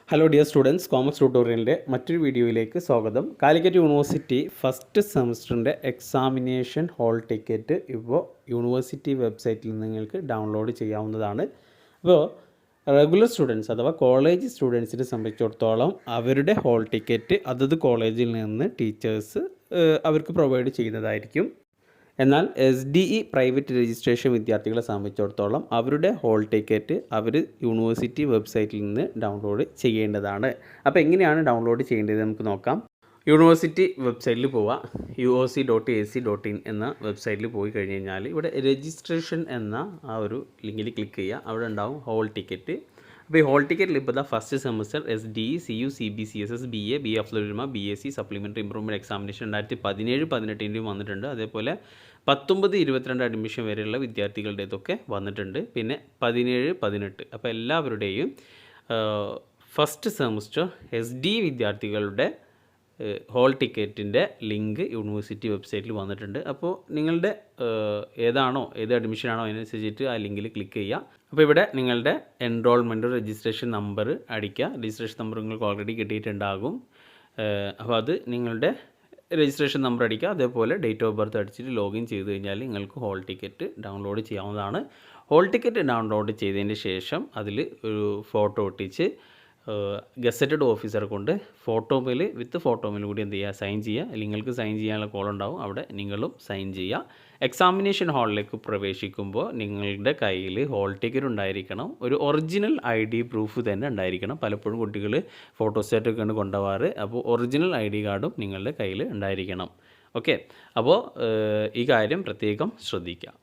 Hello dear students, commerce ട്യൂട്ടോറിയലിൻ്റെ മറ്റൊരു വീഡിയോയിലേക്ക് സ്വാഗതം. കാലിക്കറ്റ് യൂണിവേഴ്സിറ്റി ഫസ്റ്റ് സെമസ്റ്ററിൻ്റെ എക്സാമിനേഷൻ ഹോൾ ടിക്കറ്റ് ഇപ്പോൾ യൂണിവേഴ്സിറ്റി വെബ്സൈറ്റിൽ നിങ്ങൾക്ക് ഡൗൺലോഡ് ചെയ്യാവുന്നതാണ്. അപ്പോൾ റെഗുലർ സ്റ്റുഡൻസ് അഥവാ കോളേജ് സ്റ്റുഡൻസിനെ സംബന്ധിച്ചിടത്തോളം അവരുടെ ഹോൾ ടിക്കറ്റ് അതത് കോളേജിൽ നിന്ന് ടീച്ചേഴ്സ് അവർക്ക് പ്രൊവൈഡ് ചെയ്യുന്നതായിരിക്കും. എന്നാൽ SDE പ്രൈവറ്റ് രജിസ്ട്രേഷൻ വിദ്യാർത്ഥികളെ സംബന്ധിച്ചിടത്തോളം അവരുടെ ഹോൾ ടിക്കറ്റ് അവർ യൂണിവേഴ്സിറ്റി വെബ്സൈറ്റിൽ നിന്ന് ഡൗൺലോഡ് ചെയ്യേണ്ടതാണ്. അപ്പോൾ എങ്ങനെയാണ് ഡൗൺലോഡ് ചെയ്യേണ്ടത് നമുക്ക് നോക്കാം. യൂണിവേഴ്സിറ്റി വെബ്സൈറ്റിൽ പോവുക, uoc.ac.in എന്ന വെബ്സൈറ്റിൽ പോയി കഴിഞ്ഞ് കഴിഞ്ഞാൽ ഇവിടെ രജിസ്ട്രേഷൻ എന്ന ആ ഒരു ലിങ്കിൽ ക്ലിക്ക് ചെയ്യുക. അവിടെ ഉണ്ടാവും ഹോൾ ടിക്കറ്റ്. അപ്പോൾ ഈ ഹോൾ ടിക്കറ്റിൽ ഇപ്പോൾ first semester SDE, CU, CB, CSS, BA, BA Afzal-ul-Ulama, BSc supplementary improvement examination 2017-18 വന്നിട്ടുണ്ട്. അതേപോലെ 19-22 അഡ്മിഷൻ വരെയുള്ള വിദ്യാർത്ഥികളുടേതൊക്കെ വന്നിട്ടുണ്ട്. പിന്നെ 17-18 അപ്പോൾ എല്ലാവരുടെയും ഫസ്റ്റ് സെമസ്റ്റർ SDE വിദ്യാർത്ഥികളുടെ ഹോൾ ടിക്കറ്റിൻ്റെ ലിങ്ക് യൂണിവേഴ്സിറ്റി വെബ്സൈറ്റിൽ വന്നിട്ടുണ്ട്. അപ്പോൾ നിങ്ങളുടെ ഏത് അഡ്മിഷനാണോ അതിനനുസരിച്ചിട്ട് ആ ലിങ്കിൽ ക്ലിക്ക് ചെയ്യുക. അപ്പോൾ ഇവിടെ നിങ്ങളുടെ എൻറോൾമെൻറ്റ് രജിസ്ട്രേഷൻ നമ്പർ അടിക്കുക. രജിസ്ട്രേഷൻ നമ്പർ നിങ്ങൾക്ക് ഓൾറെഡി കിട്ടിയിട്ടുണ്ടാകും. അപ്പോൾ അത് നിങ്ങളുടെ രജിസ്ട്രേഷൻ നമ്പർ അടിക്കുക. അതേപോലെ ഡേറ്റ് ഓഫ് ബർത്ത് അടിച്ചിട്ട് ലോഗിൻ ചെയ്ത് കഴിഞ്ഞാൽ നിങ്ങൾക്ക് ഹോൾ ടിക്കറ്റ് ഡൗൺലോഡ് ചെയ്യാവുന്നതാണ്. ഹോൾ ടിക്കറ്റ് ഡൗൺലോഡ് ചെയ്തതിന് ശേഷം അതിൽ ഒരു ഫോട്ടോ ഒട്ടിച്ച് ഗസറ്റഡ് ഓഫീസറെ കൊണ്ട് വിത്ത് ഫോട്ടോമിൽ കൂടി എന്ത് ചെയ്യുക, സൈൻ ചെയ്യുക. അല്ലെങ്കിൽ നിങ്ങൾക്ക് സൈൻ ചെയ്യാനുള്ള കോൾ ഉണ്ടാവും, അവിടെ നിങ്ങളും സൈൻ ചെയ്യുക. എക്സാമിനേഷൻ ഹാളിലേക്ക് പ്രവേശിക്കുമ്പോൾ നിങ്ങളുടെ കയ്യിൽ ഹോൾ ടിക്കറ്റ് ഉണ്ടായിരിക്കണം. ഒരു ഒറിജിനൽ ID പ്രൂഫ് തന്നെ ഉണ്ടായിരിക്കണം. പലപ്പോഴും കുട്ടികൾ ഫോട്ടോസ്റ്റാറ്റൊക്കെയാണ് കൊണ്ടുപോകാറ്. അപ്പോൾ ഒറിജിനൽ ID കാർഡും നിങ്ങളുടെ കയ്യിൽ ഉണ്ടായിരിക്കണം. ഓക്കെ, അപ്പോൾ ഈ കാര്യം പ്രത്യേകം ശ്രദ്ധിക്കുക.